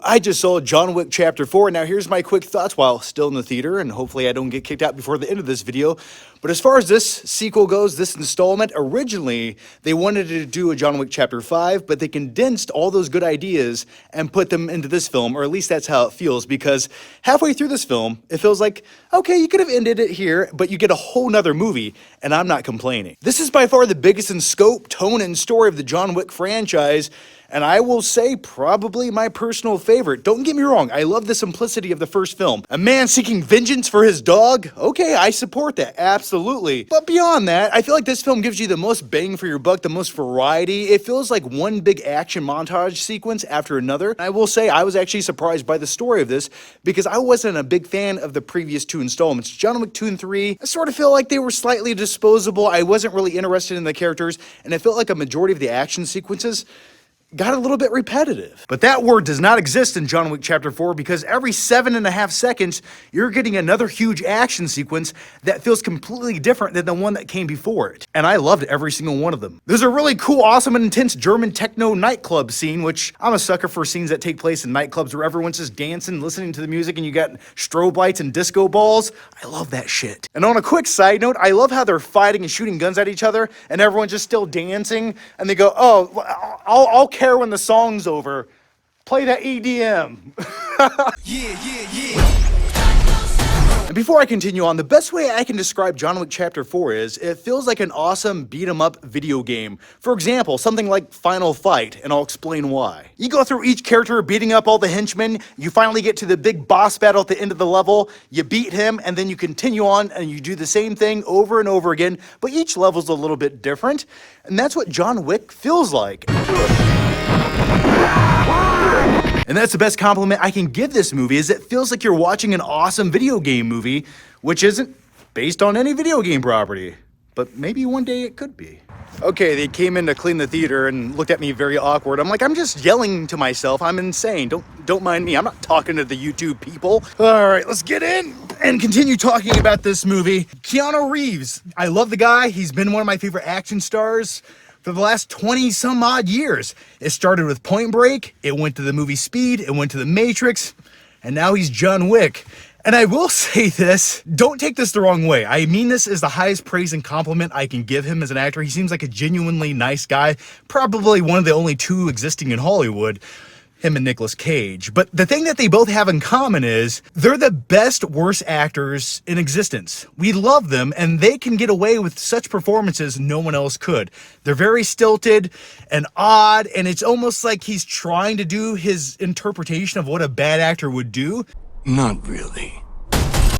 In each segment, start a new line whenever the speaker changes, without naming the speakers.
I just saw John Wick Chapter 4. Now here's my quick thoughts while still in the theater, and hopefully I don't get kicked out before the end of this video. But as far as this sequel goes, this installment, originally they wanted to do a John Wick Chapter 5, but they condensed all those good ideas and put them into this film, or at least that's how it feels, because halfway through this film, it feels like, okay, you could have ended it here, but you get a whole nother movie, and I'm not complaining. This is by far the biggest in scope, tone, and story of the John Wick franchise, and I will say probably my personal favorite. Don't get me wrong, I love the simplicity of the first film. A man seeking vengeance for his dog? Okay, I support that, absolutely. But beyond that, I feel like this film gives you the most bang for your buck, the most variety. It feels like one big action montage sequence after another. I will say I was actually surprised by the story of this because I wasn't a big fan of the previous two installments. John Wick 2 and 3, I sort of feel like they were slightly disposable. I wasn't really interested in the characters, and it felt like a majority of the action sequences got a little bit repetitive. But that word does not exist in John Wick Chapter 4 because every 7.5 seconds, you're getting another huge action sequence that feels completely different than the one that came before it. And I loved every single one of them. There's a really cool, awesome, and intense German techno nightclub scene, which I'm a sucker for scenes that take place in nightclubs where everyone's just dancing, listening to the music, and you got strobe lights and disco balls. I love that shit. And on a quick side note, I love how they're fighting and shooting guns at each other, and everyone's just still dancing, and they go, oh, I'll care when the song's over. Play that EDM. And before I continue on, the best way I can describe John Wick Chapter 4 is it feels like an awesome beat-em-up video game. For example, something like Final Fight, and I'll explain why. You go through each character beating up all the henchmen, you finally get to the big boss battle at the end of the level, you beat him, and then you continue on and you do the same thing over and over again, but each level's a little bit different, and that's what John Wick feels like. And that's the best compliment I can give this movie, is it feels like you're watching an awesome video game movie, which isn't based on any video game property. But maybe one day it could be. Okay, they came in to clean the theater and looked at me very awkward. I'm like, I'm just yelling to myself. I'm insane. Don't mind me. I'm not talking to the YouTube people. All right, let's get in and continue talking about this movie. Keanu Reeves. I love the guy. He's been one of my favorite action stars for the last 20 some odd years. It started with Point Break, it went to the movie Speed, it went to The Matrix, and now he's John Wick. And I will say this, don't take this the wrong way. I mean this is the highest praise and compliment I can give him as an actor. He seems like a genuinely nice guy, probably one of the only two existing in Hollywood. Him and Nicolas Cage. But the thing that they both have in common is they're the best worst actors in existence. We love them, and they can get away with such performances no one else could. They're very stilted and odd, and it's almost like he's trying to do his interpretation of what a bad actor would do.
Not really.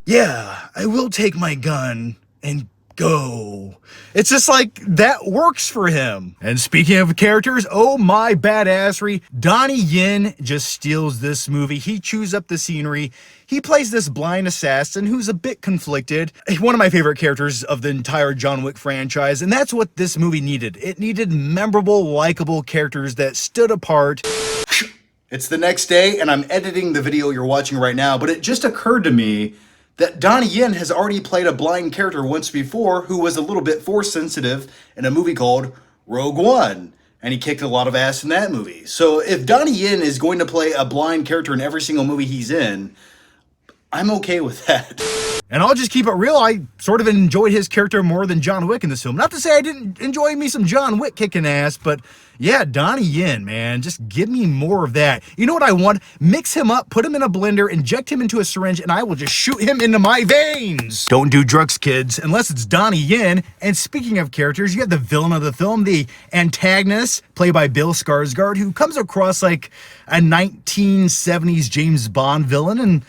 Yeah, I will take my gun and go. It's just like, that works for him. And speaking of characters, oh my badassery, Donnie Yen just steals this movie. He chews up the scenery. He plays this blind assassin who's a bit conflicted. One of my favorite characters of the entire John Wick franchise, and that's what this movie needed. It needed memorable, likable characters that stood apart. It's the next day, and I'm editing the video you're watching right now, but it just occurred to me that Donnie Yen has already played a blind character once before who was a little bit force sensitive in a movie called Rogue One. And he kicked a lot of ass in that movie. So if Donnie Yen is going to play a blind character in every single movie he's in, I'm okay with that. And I'll just keep it real, I sort of enjoyed his character more than John Wick in this film. Not to say I didn't enjoy me some John Wick kicking ass, but yeah, Donnie Yen, man, just give me more of that. You know what I want? Mix him up, put him in a blender, inject him into a syringe, and I will just shoot him into my veins. Don't do drugs, kids, unless it's Donnie Yen. And speaking of characters, you have the villain of the film, the antagonist, played by Bill Skarsgård, who comes across like a 1970s James Bond villain, and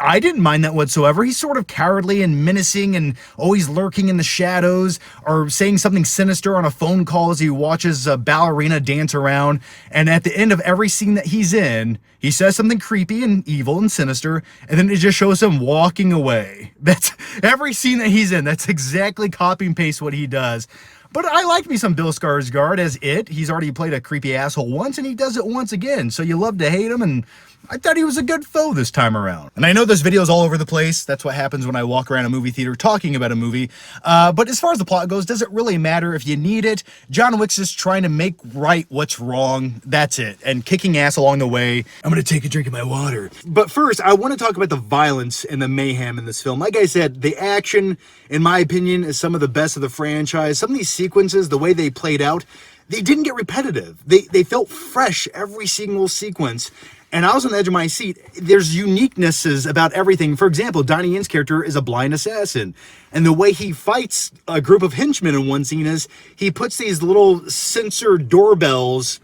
I didn't mind that whatsoever. He's sort of cowardly and menacing and always lurking in the shadows or saying something sinister on a phone call as he watches a ballerina dance around. And at the end of every scene that he's in, he says something creepy and evil and sinister, and then it just shows him walking away. That's every scene that he's in. That's exactly copy and paste what he does. But I like me some Bill Skarsgård as it. He's already played a creepy asshole once, and he does it once again. So you love to hate him, and I thought he was a good foe this time around. And I know this video's all over the place. That's what happens when I walk around a movie theater talking about a movie. But as far as the plot goes, does it really matter if you need it? John Wick's just trying to make right what's wrong. That's it. And kicking ass along the way. I'm gonna take a drink of my water. But first, I want to talk about the violence and the mayhem in this film. Like I said, the action, in my opinion, is some of the best of the franchise. Some of these sequences, the way they played out, they didn't get repetitive. They felt fresh every single sequence. And I was on the edge of my seat. There's uniquenesses about everything. For example, Donnie Yen's character is a blind assassin. And the way he fights a group of henchmen in one scene is he puts these little sensor doorbells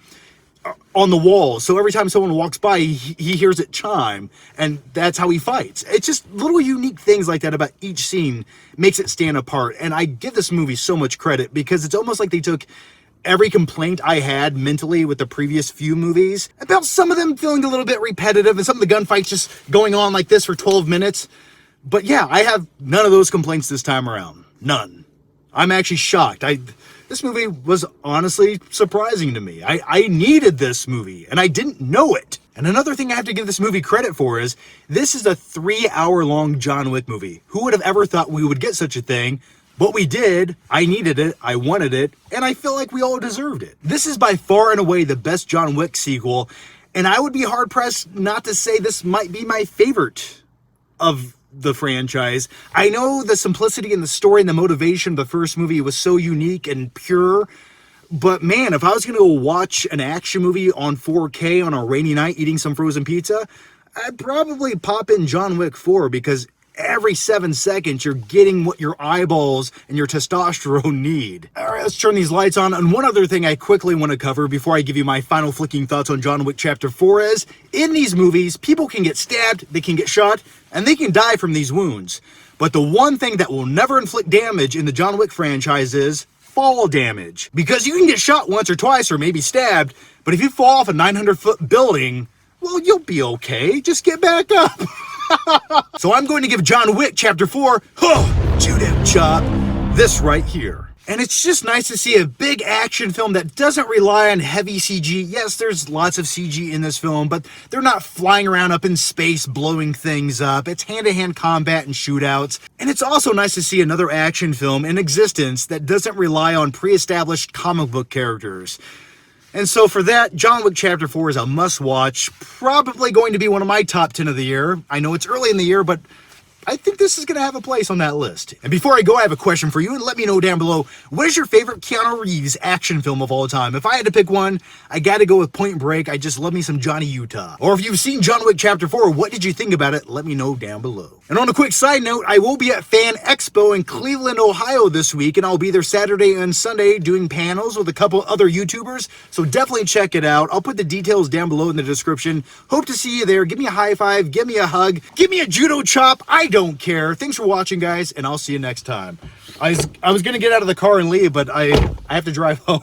on the wall. So every time someone walks by, he hears it chime. And that's how he fights. It's just little unique things like that about each scene makes it stand apart. And I give this movie so much credit because it's almost like they took every complaint I had mentally with the previous few movies, about some of them feeling a little bit repetitive and some of the gunfights just going on like this for 12 minutes. But yeah, I have none of those complaints this time around. None. I'm actually shocked. This movie was honestly surprising to me. I needed this movie and I didn't know it. And another thing I have to give this movie credit for is this is a 3-hour-long John Wick movie. Who would have ever thought we would get such a thing? But we did. I needed it, I wanted it, and I feel like we all deserved it. This is by far and away the best John Wick sequel, and I would be hard-pressed not to say this might be my favorite of the franchise. I know the simplicity in the story and the motivation of the first movie was so unique and pure, but man, if I was gonna go watch an action movie on 4K on a rainy night eating some frozen pizza, I'd probably pop in John Wick 4 because every 7 seconds, you're getting what your eyeballs and your testosterone need. All right, let's turn these lights on. And one other thing I quickly want to cover before I give you my final flicking thoughts on John Wick Chapter 4 is, in these movies, people can get stabbed, they can get shot, and they can die from these wounds. But the one thing that will never inflict damage in the John Wick franchise is fall damage. Because you can get shot once or twice or maybe stabbed, but if you fall off a 900-foot building, well, you'll be okay. Just get back up. So I'm going to give John Wick Chapter 4, Judo Chop, this right here. And it's just nice to see a big action film that doesn't rely on heavy CG. Yes, there's lots of CG in this film, but they're not flying around up in space blowing things up. It's hand-to-hand combat and shootouts. And it's also nice to see another action film in existence that doesn't rely on pre-established comic book characters. And so for that, John Wick Chapter 4 is a must-watch, probably going to be one of my top 10 of the year. I know it's early in the year, but I think this is going to have a place on that list. And before I go, I have a question for you, and let me know down below, what is your favorite Keanu Reeves action film of all time? If I had to pick one, I got to go with Point Break. I just love me some Johnny Utah. Or if you've seen John Wick Chapter 4, what did you think about it? Let me know down below. And on a quick side note, I will be at Fan Expo in Cleveland, Ohio this week, and I'll be there Saturday and Sunday doing panels with a couple other YouTubers, so definitely check it out. I'll put the details down below in the description. Hope to see you there. Give me a high five, give me a hug, give me a judo chop. I don't care. Thanks for watching, guys, and I'll see you next time. I was gonna get out of the car and leave, but I have to drive home.